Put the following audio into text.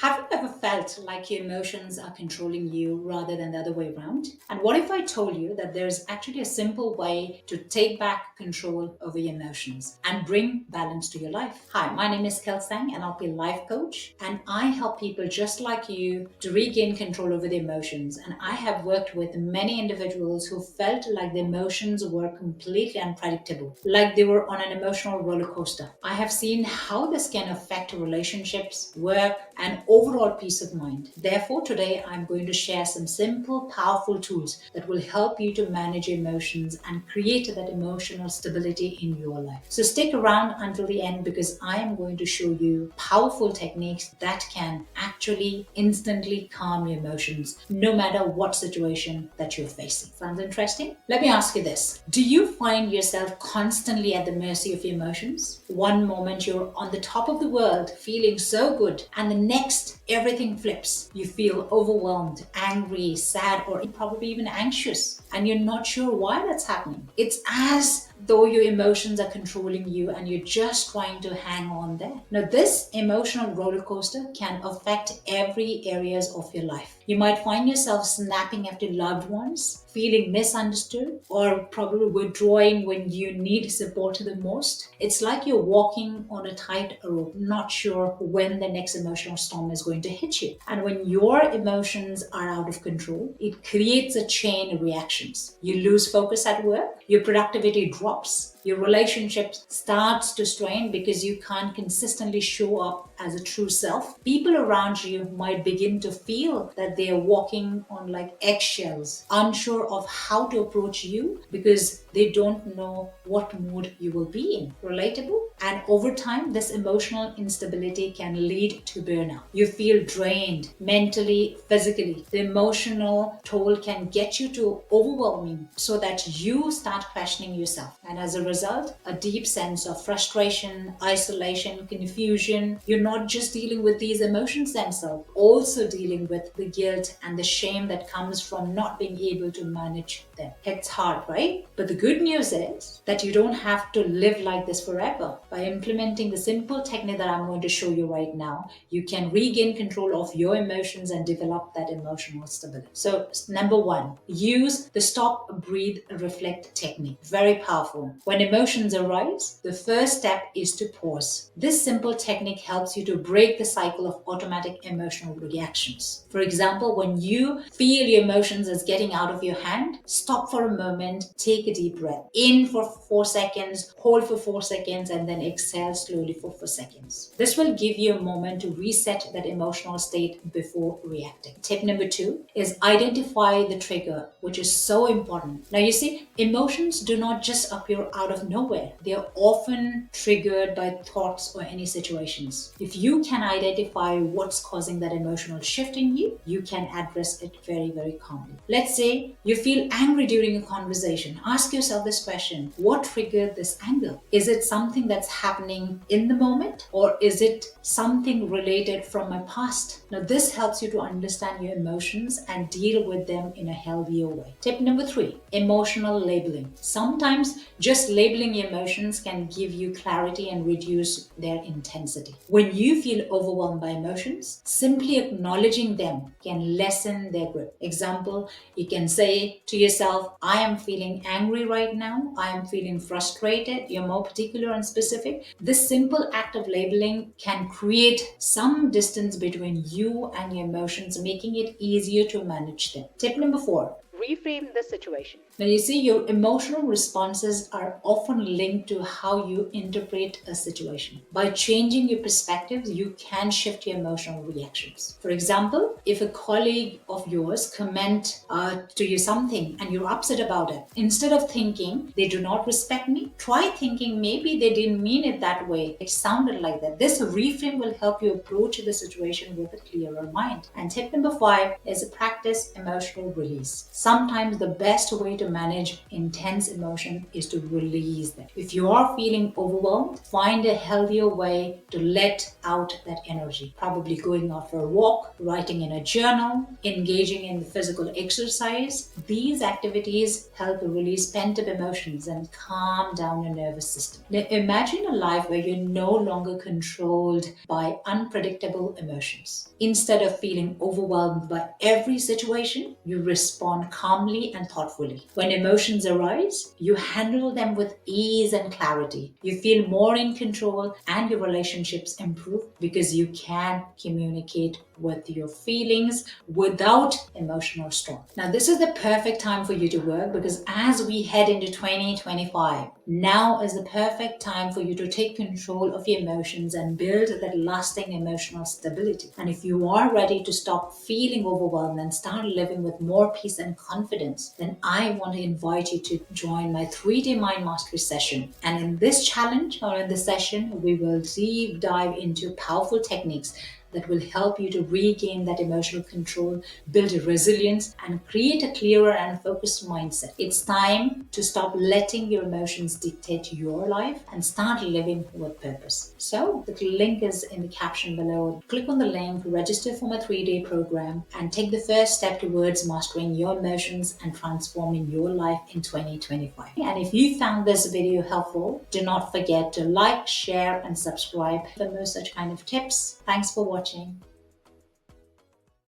Have you ever felt like your emotions are controlling you rather than the other way around? And what if I told you that there's actually a simple way to take back control over your emotions and bring balance to your life? Hi, my name is Kelsang and I'll be a life coach, and I help people just like you to regain control over their emotions. And I have worked with many individuals who felt like their emotions were completely unpredictable, like they were on an emotional roller coaster. I have seen how this can affect relationships, work, and overall peace of mind. Therefore, today I'm going to share some simple, powerful tools that will help you to manage your emotions and create that emotional stability in your life. So stick around until the end because I am going to show you powerful techniques that can actually instantly calm your emotions no matter what situation that you're facing. Sounds interesting? Let me ask you this. Do you find yourself constantly at the mercy of your emotions? One moment you're on the top of the world, feeling so good, and the next everything flips. You feel overwhelmed, angry, sad, or probably even anxious, and you're not sure why that's happening. It's as though your emotions are controlling you and you're just trying to hang on there. Now, this emotional roller coaster can affect every areas of your life. You might find yourself snapping after loved ones, feeling misunderstood, or probably withdrawing when you need support the most. It's like you're walking on a tight rope, not sure when the next emotional storm is going to hit you. And when your emotions are out of control, it creates a chain of reactions. You lose focus at work, your productivity drops, your relationship starts to strain because you can't consistently show up as a true self. People around you might begin to feel that they are walking on like eggshells, unsure of how to approach you because they don't know what mood you will be in. Relatable? And over time, this emotional instability can lead to burnout. You feel drained mentally, physically. The emotional toll can get you to overwhelming so that you start questioning yourself. And as a result, a deep sense of frustration, isolation, confusion. You're not just dealing with these emotions themselves, also dealing with the guilt and the shame that comes from not being able to manage them. It's hard, right? But the good news is that you don't have to live like this forever. By implementing the simple technique that I'm going to show you right now, you can regain control of your emotions and develop that emotional stability. So, number one, use the stop, breathe, reflect technique. Very powerful. When emotions arise, the first step is to pause. This simple technique helps you to break the cycle of automatic emotional reactions. For example, when you feel your emotions as getting out of your hand, stop for a moment, take a deep breath. In for 4 seconds, hold for 4 seconds, and then exhale slowly for 4 seconds. This will give you a moment to reset that emotional state before reacting. Tip number two is identify the trigger, which is so important. Now, you see, emotions do not just appear out of nowhere. They are often triggered by thoughts or any situations. If you can identify what's causing that emotional shift in you, you can address it very, very calmly. Let's say you feel angry during a conversation. Ask yourself this question: what triggered this anger? Is it something that's happening in the moment, or is it something related from my past? Now, this helps you to understand your emotions and deal with them in a healthier way. Tip number three, emotional labeling. Sometimes just labeling your emotions can give you clarity and reduce their intensity. When you feel overwhelmed by emotions, simply acknowledging them can lessen their grip. Example, you can say to yourself, I am feeling angry right now. I am feeling frustrated. You're more particular and specific. This simple act of labeling can create some distance between you and your emotions, making it easier to manage them. Tip number four, reframe the situation. Now, you see, your emotional responses are often linked to how you interpret a situation. By changing your perspectives, you can shift your emotional reactions. For example, if a colleague of yours comment to you something and you're upset about it, instead of thinking they do not respect me, try thinking maybe they didn't mean it that way. It sounded like that. This reframe will help you approach the situation with a clearer mind. And tip number five is practice emotional release. sometimes the best way to manage intense emotion is to release them. If you are feeling overwhelmed, find a healthier way to let out that energy. Probably going out for a walk, writing in a journal, engaging in physical exercise. These activities help release pent-up emotions and calm down your nervous system. Now, imagine a life where you're no longer controlled by unpredictable emotions. Instead of feeling overwhelmed by every situation, you respond calmly and thoughtfully. When emotions arise, you handle them with ease and clarity. You feel more in control and your relationships improve because you can communicate with your feelings without emotional storm. Now, this is the perfect time for you to work because as we head into 2025, now is the perfect time for you to take control of your emotions and build that lasting emotional stability. And if you are ready to stop feeling overwhelmed and start living with more peace and confidence, then I want to invite you to join my 3-day mind mastery session. And in this challenge or in this session, we will deep dive into powerful techniques that will help you to regain that emotional control, build a resilience, and create a clearer and focused mindset. It's time to stop letting your emotions dictate your life and start living with purpose. So the link is in the caption below. Click on the link, register for my 3-day program, and take the first step towards mastering your emotions and transforming your life in 2025. And if you found this video helpful, do not forget to like, share, and subscribe for more such kind of tips. Thanks for watching.